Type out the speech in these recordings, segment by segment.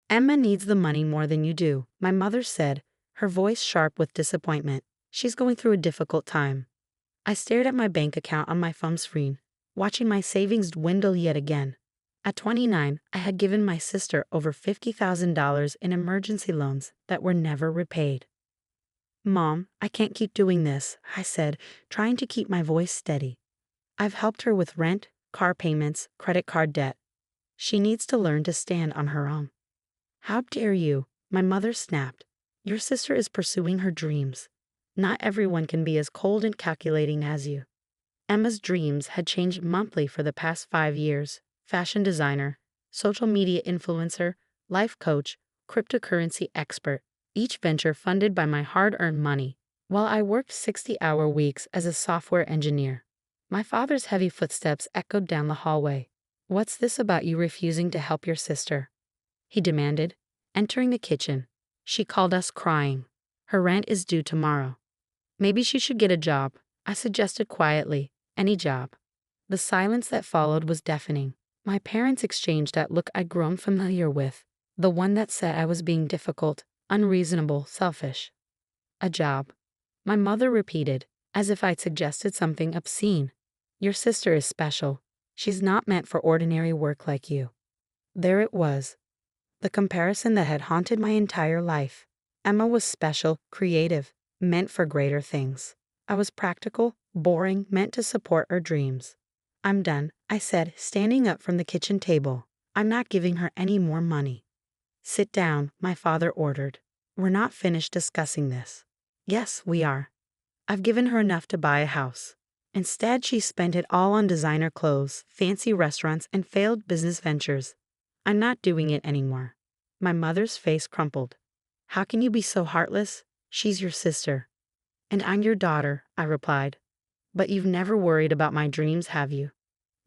Emma needs the money more than you do, my mother said, her voice sharp with disappointment. She's going through a difficult time. I stared at my bank account on my phone screen, watching my savings dwindle yet again. At 29, I had given my sister over $50,000 in emergency loans that were never repaid. Mom, I can't keep doing this, I said, trying to keep my voice steady. I've helped her with rent, car payments, credit card debt. She needs to learn to stand on her own. How dare you? My mother snapped. Your sister is pursuing her dreams. Not everyone can be as cold and calculating as you. Emma's dreams had changed monthly for the past 5 years. Fashion designer, social media influencer, life coach, cryptocurrency expert, each venture funded by my hard-earned money, while I worked 60-hour weeks as a software engineer. My father's heavy footsteps echoed down the hallway. What's this about you refusing to help your sister? He demanded, entering the kitchen. She called us crying. Her rent is due tomorrow. Maybe she should get a job, I suggested quietly. Any job. The silence that followed was deafening. My parents exchanged that look I'd grown familiar with, the one that said I was being difficult, unreasonable, selfish. A job. My mother repeated, as if I'd suggested something obscene. Your sister is special. She's not meant for ordinary work like you. There it was. The comparison that had haunted my entire life. Emma was special, creative, meant for greater things. I was practical, boring, meant to support her dreams. I'm done, I said, standing up from the kitchen table. I'm not giving her any more money. Sit down, my father ordered. We're not finished discussing this. Yes, we are. I've given her enough to buy a house. Instead, she spent it all on designer clothes, fancy restaurants, and failed business ventures. I'm not doing it anymore. My mother's face crumpled. How can you be so heartless? She's your sister. And I'm your daughter, I replied. But you've never worried about my dreams, have you?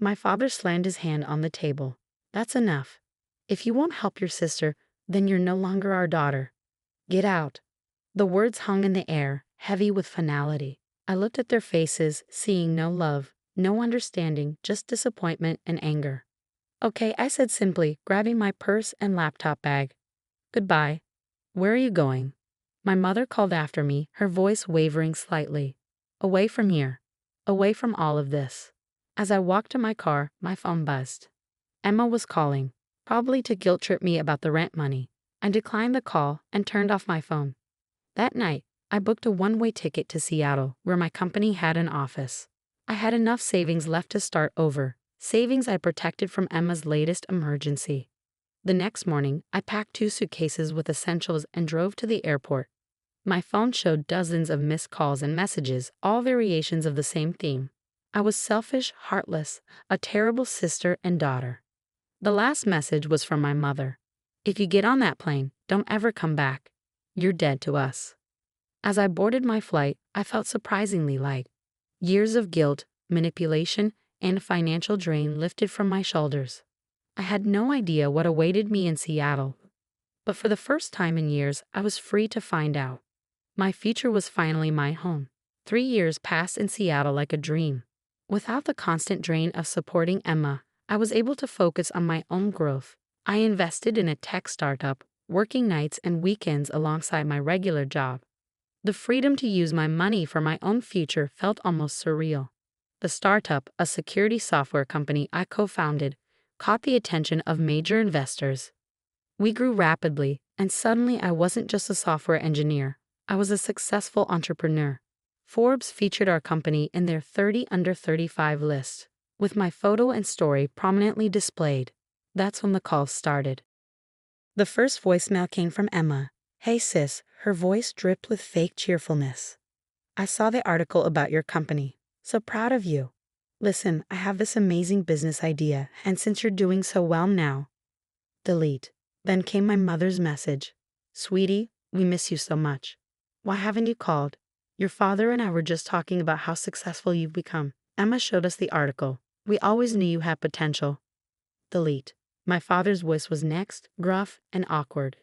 My father slammed his hand on the table. That's enough. If you won't help your sister, then you're no longer our daughter. Get out. The words hung in the air, heavy with finality. I looked at their faces, seeing no love, no understanding, just disappointment and anger. Okay, I said simply, grabbing my purse and laptop bag. Goodbye. Where are you going? My mother called after me, her voice wavering slightly. Away from here. Away from all of this. As I walked to my car, my phone buzzed. Emma was calling, probably to guilt-trip me about the rent money. I declined the call and turned off my phone. That night, I booked a one-way ticket to Seattle, where my company had an office. I had enough savings left to start over, savings I protected from Emma's latest emergency. The next morning, I packed 2 suitcases with essentials and drove to the airport. My phone showed dozens of missed calls and messages, all variations of the same theme. I was selfish, heartless, a terrible sister and daughter. The last message was from my mother. If you get on that plane, don't ever come back. You're dead to us. As I boarded my flight, I felt surprisingly light. Years of guilt, manipulation, and financial drain lifted from my shoulders. I had no idea what awaited me in Seattle. But for the first time in years, I was free to find out. My future was finally my home. 3 years passed in Seattle like a dream. Without the constant drain of supporting Emma, I was able to focus on my own growth. I invested in a tech startup, working nights and weekends alongside my regular job. The freedom to use my money for my own future felt almost surreal. The startup, a security software company I co-founded, caught the attention of major investors. We grew rapidly, and suddenly I wasn't just a software engineer. I was a successful entrepreneur. Forbes featured our company in their 30 under 35 list, with my photo and story prominently displayed. That's when the calls started. The first voicemail came from Emma. Hey sis, her voice dripped with fake cheerfulness. I saw the article about your company. So proud of you. Listen, I have this amazing business idea, and since you're doing so well now, delete. Then came my mother's message. Sweetie, we miss you so much. Why haven't you called? Your father and I were just talking about how successful you've become. Emma showed us the article. We always knew you had potential. Delete. My father's voice was next, gruff and awkward.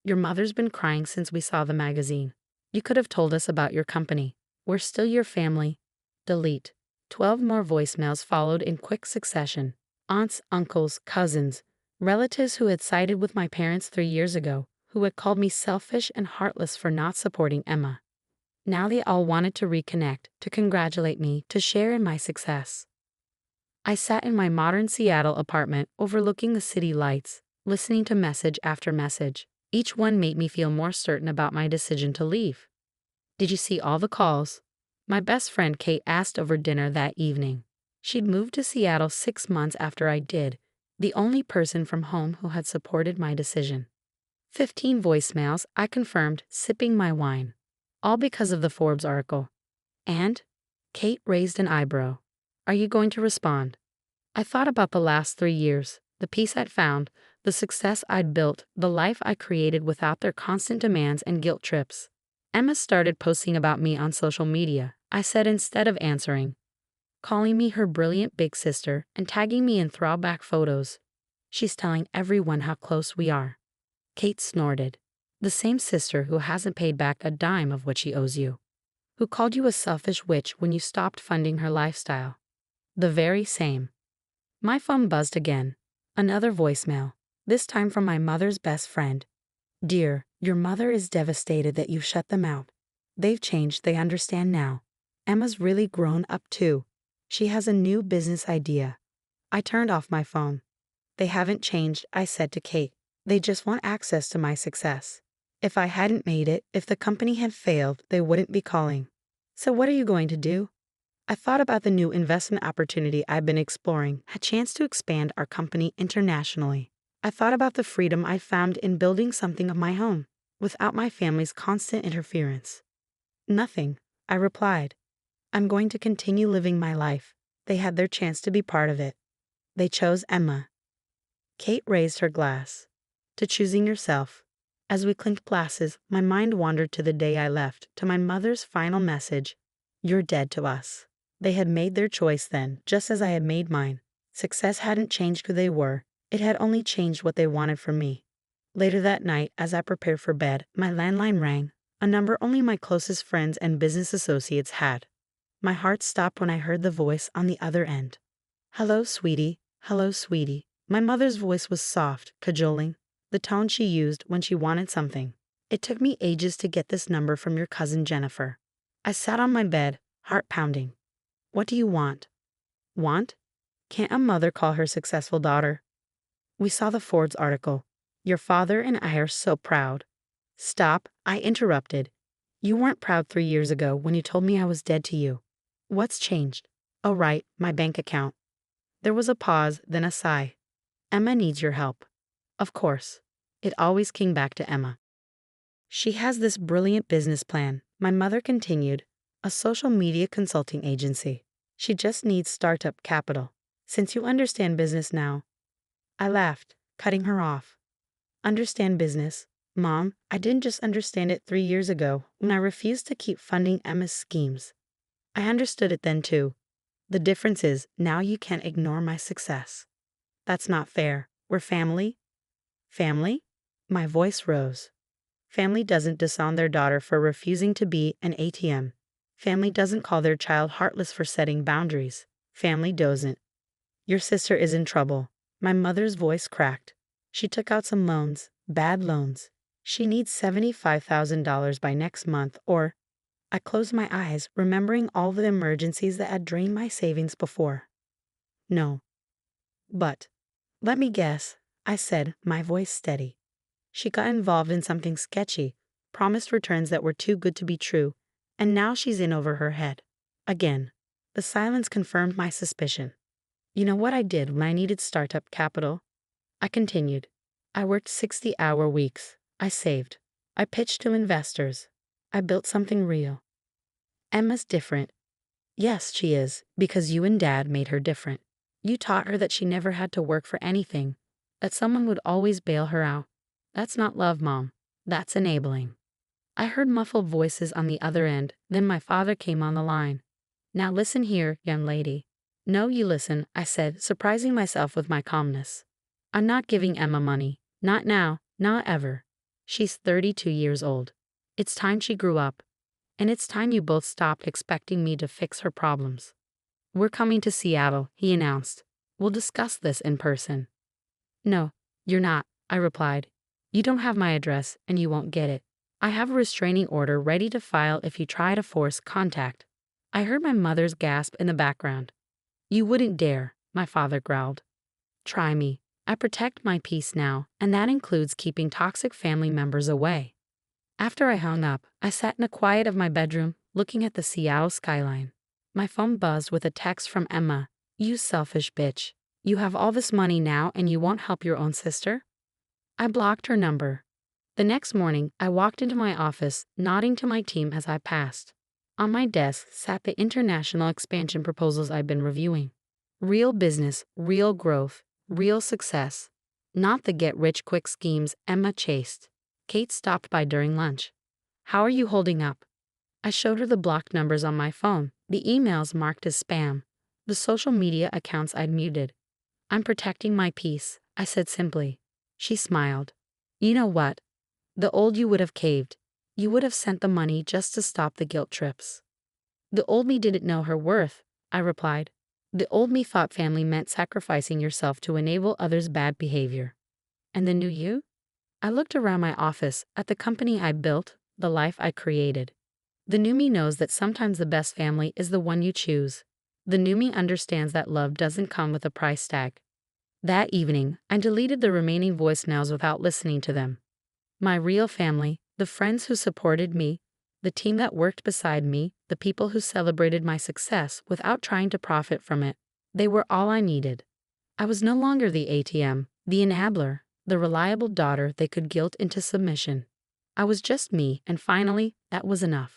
Your mother's been crying since we saw the magazine. You could have told us about your company. We're still your family. Delete. 12 more voicemails followed in quick succession. Aunts, uncles, cousins. Relatives who had sided with my parents 3 years ago, who had called me selfish and heartless for not supporting Emma. Now they all wanted to reconnect, to congratulate me, to share in my success. I sat in my modern Seattle apartment overlooking the city lights, listening to message after message. Each one made me feel more certain about my decision to leave. Did you see all the calls? My best friend Kate asked over dinner that evening. She'd moved to Seattle 6 months after I did, the only person from home who had supported my decision. 15 voicemails, I confirmed, sipping my wine. All because of the Forbes article. And? Kate raised an eyebrow. Are you going to respond? I thought about the last 3 years, the peace I'd found, the success I'd built, the life I created without their constant demands and guilt trips. Emma started posting about me on social media, I said instead of answering. Calling me her brilliant big sister and tagging me in throwback photos. She's telling everyone how close we are. Kate snorted. The same sister who hasn't paid back a dime of what she owes you. Who called you a selfish witch when you stopped funding her lifestyle. The very same. My phone buzzed again. Another voicemail, this time from my mother's best friend. Dear, your mother is devastated that you shut them out. They've changed, they understand now. Emma's really grown up too. She has a new business idea. I turned off my phone. They haven't changed, I said to Kate. They just want access to my success. If I hadn't made it, if the company had failed, they wouldn't be calling. So what are you going to do? I thought about the new investment opportunity I've been exploring, a chance to expand our company internationally. I thought about the freedom I found in building something of my own, without my family's constant interference. Nothing, I replied. I'm going to continue living my life. They had their chance to be part of it. They chose Emma. Kate raised her glass. To choosing yourself. As we clinked glasses, my mind wandered to the day I left, to my mother's final message. You're dead to us. They had made their choice then, just as I had made mine. Success hadn't changed who they were. It had only changed what they wanted from me. Later that night, as I prepared for bed, my landline rang, a number only my closest friends and business associates had. My heart stopped when I heard the voice on the other end. Hello, sweetie. Hello, sweetie. My mother's voice was soft, cajoling, the tone she used when she wanted something. It took me ages to get this number from your cousin Jennifer. I sat on my bed, heart pounding. What do you want? Want? Can't a mother call her successful daughter? We saw the Forbes article. Your father and I are so proud. Stop, I interrupted. You weren't proud 3 years ago when you told me I was dead to you. What's changed? Oh right, my bank account. There was a pause, then a sigh. Emma needs your help. Of course. It always came back to Emma. She has this brilliant business plan, my mother continued, a social media consulting agency. She just needs startup capital. Since you understand business now. I laughed, cutting her off. Understand business? Mom, I didn't just understand it 3 years ago when I refused to keep funding Emma's schemes. I understood it then too. The difference is now you can't ignore my success. That's not fair. We're family. Family? My voice rose. Family doesn't disown their daughter for refusing to be an ATM. Family doesn't call their child heartless for setting boundaries. Family doesn't. Your sister is in trouble. My mother's voice cracked. She took out some loans, bad loans. She needs $75,000 by next month or... I closed my eyes, remembering all the emergencies that had drained my savings before. No. But... Let me guess, I said, my voice steady. She got involved in something sketchy, promised returns that were too good to be true, and now she's in over her head. Again. The silence confirmed my suspicion. You know what I did when I needed startup capital? I continued. I worked 60-hour weeks. I saved. I pitched to investors. I built something real. Emma's different. Yes, she is, because you and Dad made her different. You taught her that she never had to work for anything, that someone would always bail her out. That's not love, Mom. That's enabling. I heard muffled voices on the other end, then my father came on the line. Now listen here, young lady. No, you listen, I said, surprising myself with my calmness. I'm not giving Emma money. Not now, not ever. She's 32 years old. It's time she grew up. And it's time you both stopped expecting me to fix her problems. We're coming to Seattle, he announced. We'll discuss this in person. No, You're not, I replied. You don't have my address, and you won't get it. I have a restraining order ready to file if you try to force contact. I heard my mother's gasp in the background. You wouldn't dare, my father growled. Try me. I protect my peace now, and that includes keeping toxic family members away. After I hung up, I sat in the quiet of my bedroom, looking at the Seattle skyline. My phone buzzed with a text from Emma. You selfish bitch. You have all this money now and you won't help your own sister? I blocked her number. The next morning, I walked into my office, nodding to my team as I passed. On my desk sat the international expansion proposals I'd been reviewing. Real business, real growth, real success. Not the get-rich-quick schemes Emma chased. Kate stopped by during lunch. How are you holding up? I showed her the blocked numbers on my phone, the emails marked as spam, the social media accounts I'd muted. I'm protecting my peace, I said simply. She smiled. You know what? The old you would have caved. You would have sent the money just to stop the guilt trips. The old me didn't know her worth, I replied. The old me thought family meant sacrificing yourself to enable others' bad behavior. And the new you? I looked around my office, at the company I built, the life I created. The new me knows that sometimes the best family is the one you choose. The new me understands that love doesn't come with a price tag. That evening, I deleted the remaining voicemails without listening to them. My real family, the friends who supported me, the team that worked beside me, the people who celebrated my success without trying to profit from it, they were all I needed. I was no longer the ATM, the enabler, the reliable daughter they could guilt into submission. I was just me, and finally, that was enough.